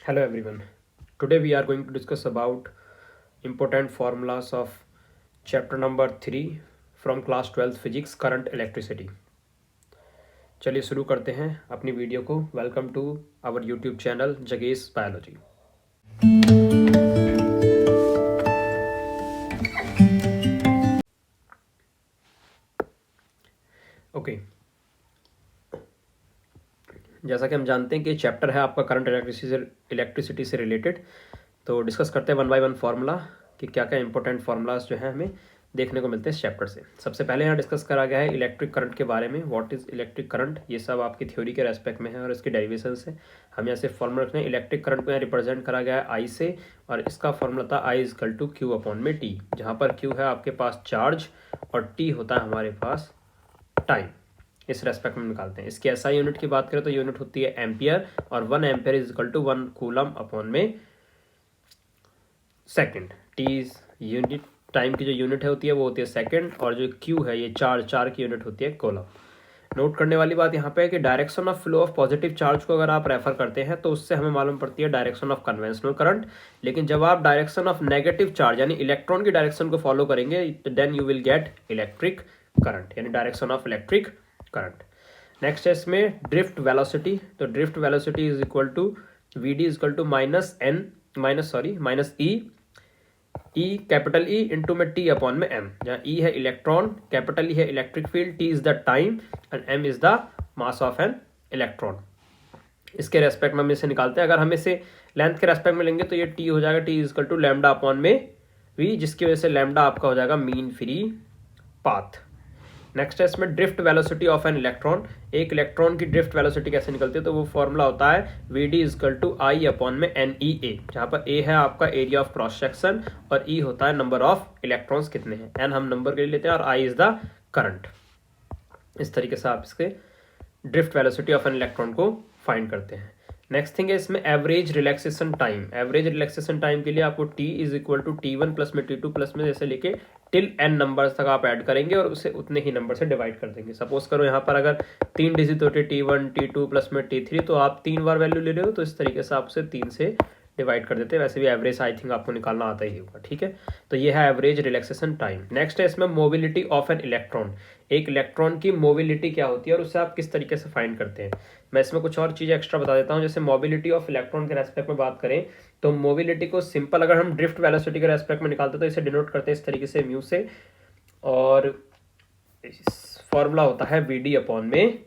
Hello everyone. Today we are going to discuss about important formulas of chapter number 3 from class 12th physics current electricity. चलिए शुरू करते हैं अपनी video को. Welcome to our YouTube channel जगेश biology. Okay, जैसा कि हम जानते हैं कि चैप्टर है आपका करंट इलेक्ट्रिसिटी से रिलेटेड. तो डिस्कस करते हैं वन बाय वन फार्मूला कि क्या क्या इंपॉर्टेंट फार्मूलाज जो है हमें देखने को मिलते हैं इस चैप्टर से. सबसे पहले यहाँ डिस्कस करा गया है इलेक्ट्रिक करंट के बारे में. व्हाट इज इलेक्ट्रिक करंट, ये सब आपकी थ्योरी के रेस्पेक्ट में है और इसकी डेरिवेशन से हम यहाँ से फॉर्मूला रखते हैं. इलेक्ट्रिक करंट को यहाँ रिप्रेजेंट करा गया है आई से और इसका फॉर्मूला था I is equal to Q upon में टी, जहाँ पर क्यू है आपके पास चार्ज और टी होता है हमारे पास टाइम. इस रेस्पेक्ट में निकालते हैं. इसकी एसआई यूनिट की बात करें तो यूनिट होती है एम्पियर और 1 ampere is equal to 1 coulomb upon में second. T is unit, time की जो यूनिट है होती है वो होती है सेकंड और जो क्यू है ये चार्ज की यूनिट होती है कूलम. नोट करने वाली बात यहाँ पे है कि direction of flow of positive charge को अगर आप रेफर करते हैं तो उससे हमें मालूम पड़ती है डायरेक्शन ऑफ कन्वेंशनल करंट. लेकिन जब आप डायरेक्शन ऑफ नेगेटिव चार्ज यानी इलेक्ट्रॉन की डायरेक्शन को फॉलो करेंगे then you will get electric current यानी direction of electric current. Next है इसमें ड्रिफ्ट वेलोसिटी. तो drift velocity is equal to V D is equal to minus E capital E into में T upon में M, जहाँ E है electron, capital E है electric field, T is the time and M is the mass of an electron. इसके respect में हम इसे निकालते हैं. अगर हम इसे लेंथ के रेस्पेक्ट में लेंगे तो ये टी हो जाएगा, T is equal to lambda upon में वी, जिसकी वजह से लैम्डा आपका हो जाएगा मीन फ्री पाथ. नेक्स्ट है इसमें drift velocity of an electron. एक इलेक्ट्रॉन की ड्रिफ्ट वेलोसिटी कैसे निकलती है तो वो फॉर्मूला होता है V D equal to I upon में एन ई ए, जहाँ पर ए है आपका एरिया ऑफ क्रॉस सेक्शन और ई होता है नंबर ऑफ इलेक्ट्रॉन्स कितने हैं, एन हम नंबर के लिए लेते हैं और आई इज द करंट. इस तरीके से आप इसके drift velocity of an electron को फाइंड करते हैं. नेक्स्ट थिंग है इसमें average relaxation time. Average relaxation time के लिए आपको T is equal to T one plus में टी टू प्लस में जैसे लेके टिल एन नंबर्स तक आप ऐड करेंगे और उसे उतने ही नंबर से डिवाइड कर देंगे. सपोज करो यहाँ पर अगर 3 डिजिट होते T one T two plus में टी थ्री, तो आप 3 बार वैल्यू ले रहे हो तो इस तरीके से आप उसे 3 से डिवाइड कर देते हैं. वैसे भी एवरेज आई थिंक आपको निकालना आता ही होगा. ठीक है, तो ये है एवरेज रिलैक्सेशन टाइम. नेक्स्ट है इसमें मोबिलिटी ऑफ एन इलेक्ट्रॉन. एक इलेक्ट्रॉन की मोबिलिटी क्या होती है और उससे आप किस तरीके से फाइंड करते हैं. मैं इसमें कुछ और चीज़ें एक्स्ट्रा बता देता हूँ. जैसे मोबिलिटी ऑफ इलेक्ट्रॉन के रेस्पेक्ट में बात करें तो मोबिलिटी को सिंपल अगर हम ड्रिफ्ट वेलोसिटी के रेस्पेक्ट में निकालते हैं तो इसे डिनोट करते हैं इस तरीके से म्यू से, और फॉर्मूला होता है वी डी अपॉन में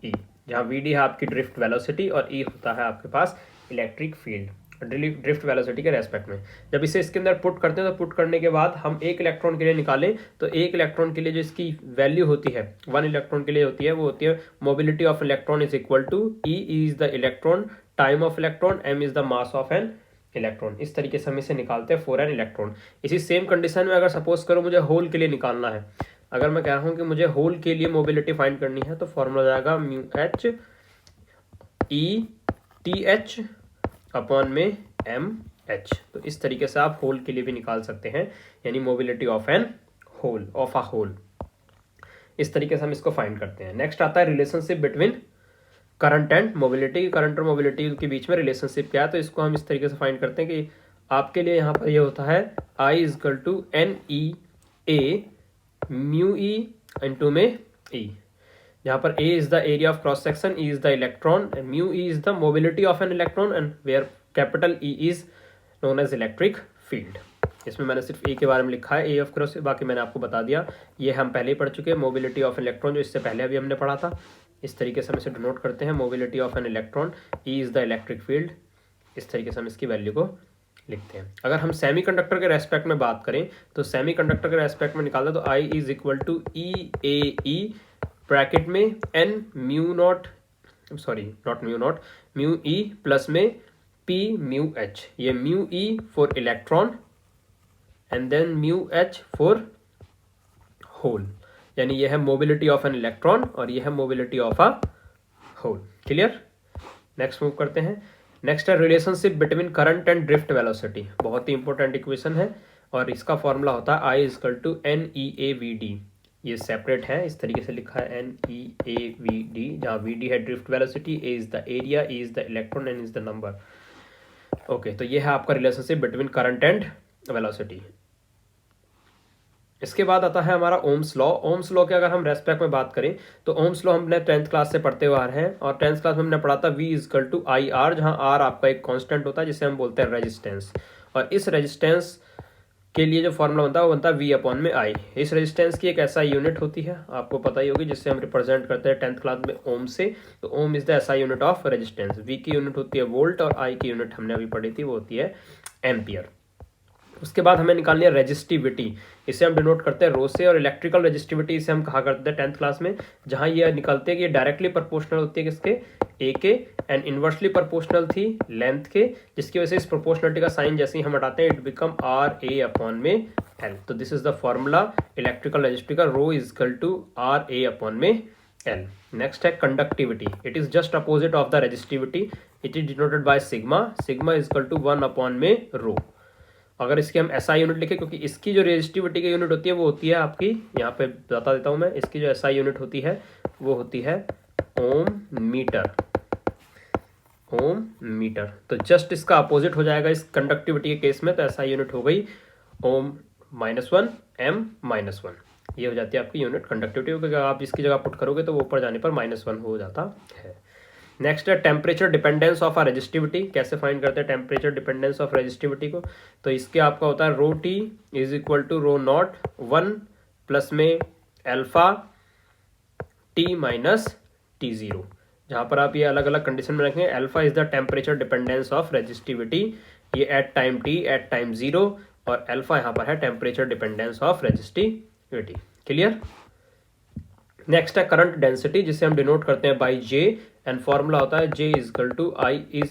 ई, जहाँ वी डी है आपकी ड्रिफ्ट वेलोसिटी और ई होता है आपके पास इलेक्ट्रिक फील्ड ड्रिफ्ट वेलोसिटी के रेस्पेक्ट में. जब इसे इसके अंदर पुट करते हैं तो पुट करने के बाद हम एक इलेक्ट्रॉन के लिए निकालें तो एक इलेक्ट्रॉन के लिए जो इसकी वैल्यू होती है 1 इलेक्ट्रॉन के लिए होती है वो होती है mobility of electron is equal to E is the electron, time of electron, M is the mass of an electron. इस तरीके से हम इसे निकालते हैं फॉर एन इलेक्ट्रॉन. इसी सेम कंडीशन में अगर सपोज करो मुझे होल के लिए निकालना है, अगर मैं कह रहा हूँ कि मुझे होल के लिए मोबिलिटी फाइंड करनी है तो फॉर्मूला जाएगा mu H E T H upon में एम एच. तो इस तरीके से आप होल के लिए भी निकाल सकते हैं यानी mobility of an hole of a hole. इस तरीके से हम इसको फाइंड करते हैं. नेक्स्ट आता है relationship between current and mobility. Current और मोबिलिटी के बीच में रिलेशनशिप क्या है तो इसको हम इस तरीके से फाइंड करते हैं कि आपके लिए यहाँ पर ये होता है I is equal to N E A mu E into में ई, जहाँ पर A is the area of cross section, E is the electron, mu E is the mobility of an electron and where capital E is known as electric field. इसमें मैंने सिर्फ ए के बारे में लिखा है, ए ऑफ क्रॉस, बाकी मैंने आपको बता दिया. ये हम पहले ही पढ़ चुके हैं मोबिलिटी ऑफ इलेक्ट्रॉन, जो इससे पहले अभी हमने पढ़ा था. इस तरीके से हम इसे डिनोट करते हैं mobility of an electron, E is the electric field. इस तरीके से हम इसकी वैल्यू को लिखते हैं. अगर हम सेमीकंडक्टर के रेस्पेक्ट में बात करें तो सेमीकंडक्टर के रेस्पेक्ट में निकालते तो I is equal to E A E bracket में N mu naught, sorry not mu naught, mu E plus में पी म्यू एच. ये mu E for electron and then mu H for hole, यानी ये है mobility of an electron और ये है mobility of a hole. Clear. Next move करते हैं. नेक्स्ट है relationship between current and drift velocity. बहुत ही इंपॉर्टेंट इक्वेशन है और इसका फॉर्मूला होता है I is equal to N E A V D. ये सेपरेट है, इस तरीके से लिखा है N E A V D, जहाँ वी डी है drift velocity, A is the area, E is the electron, N is the number. Okay, तो ये है आपका relationship between current and velocity. इसके बाद आता है हमारा ओम्स लॉ। ओम्स लॉ के अगर हम रेस्पेक्ट में बात करें तो ओम्स लॉ हमने 10th क्लास से पढ़ते हुए आ रहे हैं, और 10th क्लास में हमने पढ़ा था V equal to I R, जहाँ R आपका एक कांस्टेंट होता है जिसे हम बोलते हैं रेजिस्टेंस। और इस रेजिस्टेंस के लिए जो फॉर्मूला बनता है वो बनता है V अपॉन में I। इस रेजिस्टेंस की एक ऐसा यूनिट होती है, आपको पता ही होगी, जिससे हम रिप्रेजेंट करते हैं 10th क्लास में ओम से। तो ओम इज द ऐसा यूनिट ऑफ रेजिस्टेंस। V की यूनिट होती है वोल्ट, और I की यूनिट हमने अभी पढ़ी थी वो होती है एम्पियर। उसके बाद हमें निकालनी है रेजिस्टिविटी, इसे हम डिनोट करते हैं रो से। और इलेक्ट्रिकल रेजिस्टिविटी इसे हम कहा करते हैं 10th क्लास में, जहां ये निकलते हैं कि ये डायरेक्टली प्रोपोर्शनल होती है किसके, ए के, एंड इनवर्सली प्रोपोर्शनल थी लेंथ के, जिसकी वजह से इस प्रोपोर्शनलिटी का साइन जैसे ही हम हटाते हैं it become R A upon में एल। तो this is the formula electrical resistivity का, rho is equal to R A upon में एल। नेक्स्ट है conductivity, it is just opposite of the resistivity, it is denoted by sigma. Sigma is equal to 1 upon में rho. अगर इसकी हम SI unit लिखें, क्योंकि इसकी जो रेजिस्टिविटी की यूनिट होती है वो होती है आपकी, यहाँ पे बता देता हूँ मैं, इसकी जो एसआई यूनिट होती है वो होती है ओम मीटर। ओम मीटर, तो जस्ट इसका अपोजिट हो जाएगा इस कंडक्टिविटी के केस में। तो एसआई यूनिट हो गई ओम -1 एम -1, ये हो जाती है आपकी यूनिट कंडक्टिविटी, क्योंकि आप इसकी जगह पुट करोगे तो वो ऊपर जाने पर -1 हो जाता है। नेक्स्ट है temperature dependence of uh resistivity. कैसे फाइंड करते हैं टेम्परेचर डिपेंडेंस ऑफ रेजिस्टिविटी को, तो इसके आपका होता है rho T is equal to rho naught 1 plus में alpha T minus T zero, जहाँ पर आप ये अलग अलग कंडीशन में रखेंगे। Alpha is the temperature dependence of resistivity, ये at time T at time zero, और अल्फा यहाँ पर है temperature dependence of resistivity. Clear. Next है करंट डेंसिटी, जिसे हम डिनोट करते हैं बाई जे, एंड फॉर्मूला होता है J is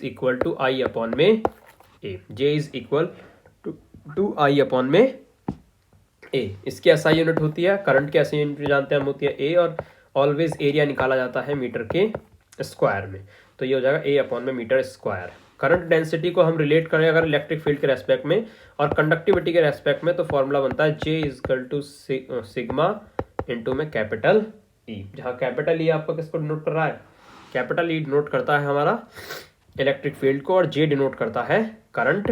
equal to I upon में A. J is equal to I upon में ए। इसकी एसआई यूनिट होती है, करंट की एसआई यूनिट जानते हैं हम होती है ए, और ऑलवेज एरिया निकाला जाता है मीटर के स्क्वायर में, तो ये हो जाएगा ए अपॉन में मीटर स्क्वायर। करंट डेंसिटी को हम रिलेट करें अगर इलेक्ट्रिक फील्ड के रेस्पेक्ट में और कंडक्टिविटी के रेस्पेक्ट में, तो फॉर्मूला बनता है J is equal to sigma into में कैपिटल ई, जहाँ कैपिटल ई आपका किसको डिनोट कर रहा है, कैपिटल ई डिनोट करता है हमारा इलेक्ट्रिक फील्ड को, और जे डिनोट करता है करंट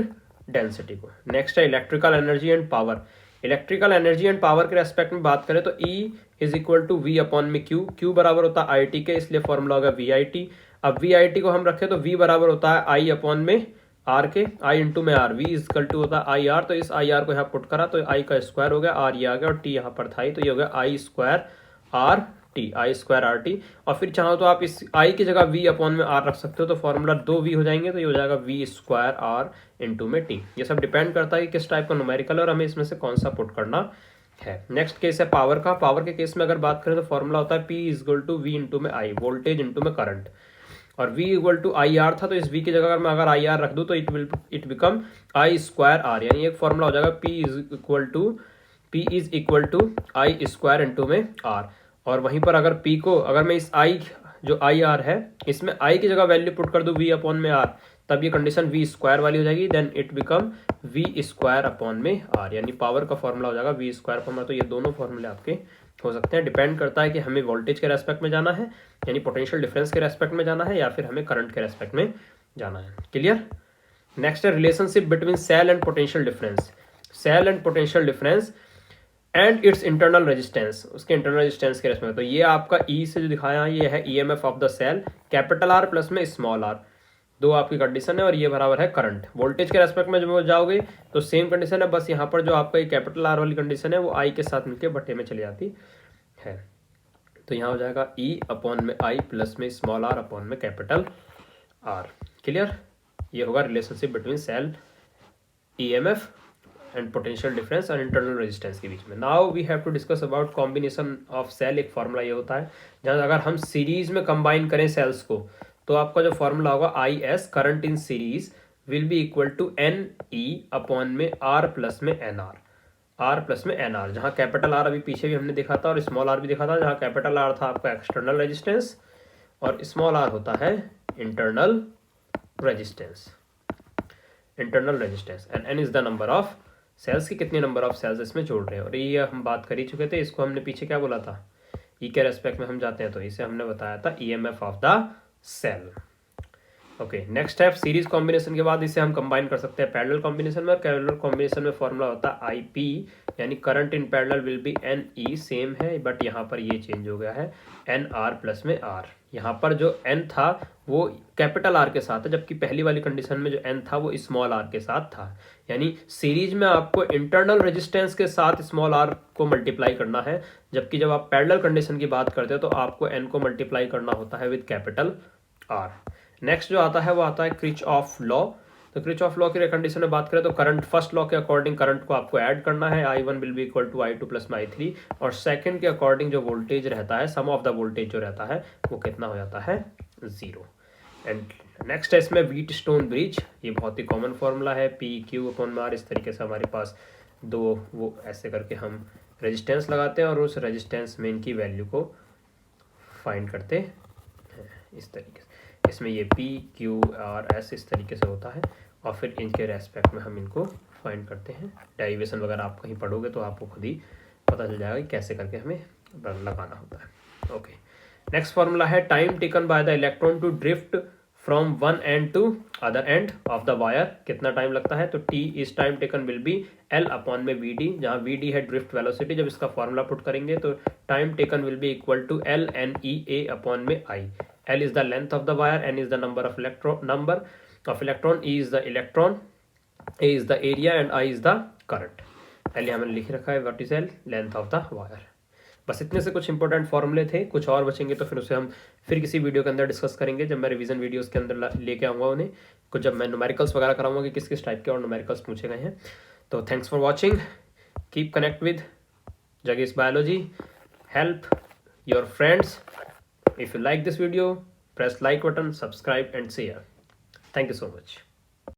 डेंसिटी को। नेक्स्ट है electrical energy and power. Electrical energy and power के रेस्पेक्ट में बात करें तो E is equal to V upon में क्यू, क्यू बराबर होता है आई टी के, इसलिए फॉर्मूला होगा वी आई टी। अब वी आई टी को हम रखें तो V बराबर होता है आई अपॉन में आर के, आई इंटू में R, V is equal to होता है आई आर। तो इस आई आर को यहाँ पुट करा तो आई का स्क्वायर हो गया, आर ये आ गया, और टी यहाँ पर था ही, तो ये हो गया आई स्क्वायर आर टी, आई स्क्वायर आर टी। और फिर चाहो तो आप इस आई की जगह वी अपॉन में आर रख सकते हो, तो फॉर्मूला 2V हो जाएंगे, तो ये हो जाएगा वी स्क्वायर आर इंटू में टी। ये सब डिपेंड करता है कि किस टाइप का न्यूमेरिकल है और हमें इसमें से कौन सा पुट करना है। नेक्स्ट केस है पावर का। पावर के केस में अगर बात करें तो फॉर्मूला होता है P is equal to V into में आई, वोल्टेज इंटू में करंट, और V equal to I R था, तो इस V की जगह अगर आई आर रख दूँ तो it become I square R, यानी एक फॉर्मूला हो जाएगा P is equal to I square into में आर। और वहीं पर अगर P को, अगर मैं इस I जो आई आर है इसमें I की जगह वैल्यू पुट कर दूँ V अपॉन में आर, तब ये कंडीशन V स्क्वायर वाली हो जाएगी, then it become V square upon में आर, यानी पावर का फॉर्मूला हो जाएगा V स्क्वायर फॉर्मूला। तो ये दोनों फॉर्मूले आपके हो सकते हैं, डिपेंड करता है कि हमें वोल्टेज के रेस्पेक्ट में जाना है, यानी पोटेंशियल डिफरेंस के रेस्पेक्ट में जाना है, या फिर हमें करंट के रेस्पेक्ट में जाना है। क्लियर। नेक्स्ट है relationship between cell and potential difference. Cell and potential difference and its internal resistance, उसके इंटरनल रेजिस्टेंस के रेस्पेक्ट में। तो ये आपका E से जो दिखाया ये है EMF of the cell, capital R plus में स्मॉल r, दो आपकी कंडीशन है, और ये बराबर है करंट। वोल्टेज के रेस्पेक्ट में जब जाओगे तो सेम कंडीशन है, बस यहाँ पर जो आपका ये कैपिटल R वाली कंडीशन है वो I के साथ मिलकर बटे में चली जाती है। तो यहाँ हो जाएगा E अपॉन में I प्लस में स्मॉल r अपॉन में कैपिटल R। क्लियर। ये होगा relationship between cell, EMF and potential difference और इंटरनल रेजिस्टेंस के बीच में। Now we have to discuss about combination of cell. एक फॉर्मूला ये होता है जहाँ अगर हम सीरीज में कंबाइन करें सेल्स को, तो आपका जो फॉर्मूला होगा IS current in series will be equal to NE upon में R प्लस में NR, R प्लस में NR, जहाँ कैपिटल R अभी पीछे भी हमने देखा था और स्मॉल r भी देखा था, जहाँ कैपिटल R था आपका एक्सटर्नल रेजिस्टेंस और स्मॉल r होता है internal resistance, internal resistance, and N is the number of cells की कितने नंबर ऑफ सेल्स इसमें जोड़ रहे हैं। और ये हम बात कर ही चुके थे, इसको हमने पीछे क्या बोला था, E के रेस्पेक्ट में हम जाते हैं तो इसे हमने बताया था EMF of the cell. Okay, next step series combination के बाद इसे हम कंबाइन कर सकते हैं पैरेलल कॉम्बिनेशन में, और पैरेलल कॉम्बिनेशन में फॉर्मूला होता है आई पी, यानी current in parallel will be N E, same है बट यहाँ पर ये चेंज हो गया है एन आर प्लस में आर। यहाँ पर जो एन था वो कैपिटल आर के साथ है, जबकि पहली वाली कंडीशन में जो एन था वो स्मॉल आर के साथ था। यानी सीरीज में आपको इंटरनल रेजिस्टेंस के साथ स्मॉल आर को मल्टीप्लाई करना है, जबकि जब आप पैरेलल कंडीशन की बात करते हो तो आपको एन को मल्टीप्लाई करना होता है विद कैपिटल आर। नेक्स्ट जो आता है वो आता है किरचॉफ लॉ। तो किरचॉफ लॉ की कंडीशन में बात करें तो करंट फर्स्ट लॉ के अकॉर्डिंग करंट को आपको ऐड करना है, I1 will be equal to I2 plus में I3, और सेकंड के अकॉर्डिंग जो वोल्टेज रहता है, सम ऑफ द वोल्टेज जो रहता है वो कितना हो जाता है 0। एंड नेक्स्ट है इसमें व्हीटस्टोन ब्रिज, ये बहुत ही कॉमन फॉर्मूला है, PQ/R। इस तरीके से हमारे पास दो वो ऐसे करके हम रेजिस्टेंस लगाते हैं और उस रेजिस्टेंस में इनकी वैल्यू को फाइंड करते हैं इस तरीके से। इसमें ये PQRS इस तरीके से होता है, और फिर इनके रेस्पेक्ट में हम इनको फाइंड करते हैं। डेरिवेशन वगैरह आप कहीं पढ़ोगे तो आपको खुद ही पता चल जाएगा कि कैसे करके हमें लगाना होता है। ओके, नेक्स्ट फॉर्मूला है time taken by the electron to drift from one end to other end of the wire, कितना टाइम लगता है, तो T is time taken will be L upon में VD, जहाँ VD है ड्रिफ्ट वेलोसिटी। जब इसका फॉर्मूला पुट करेंगे तो time taken will be equal to LNEA upon में I। L is the length of the wire, N is the number of electron, E is the electron, A is the area and I is the current। पहले हमने लिख रखा है what is L, length of the wire. बस इतने से कुछ important फॉर्मूले थे, कुछ और बचेंगे तो फिर उसे हम फिर किसी वीडियो के अंदर डिस्कस करेंगे, जब मैं रिवीजन वीडियोस के अंदर लेके आऊँगा उन्हें, कुछ जब मैं न्यूमेरिकल्स वगैरह कराऊंगा कि किस किस टाइप के और न्यूमेरिकल्स पूछे गए हैं। तो thanks for watching, keep connect with जगेश biology, help your friends. If you like this video, press like button, subscribe and share. Thank you so much.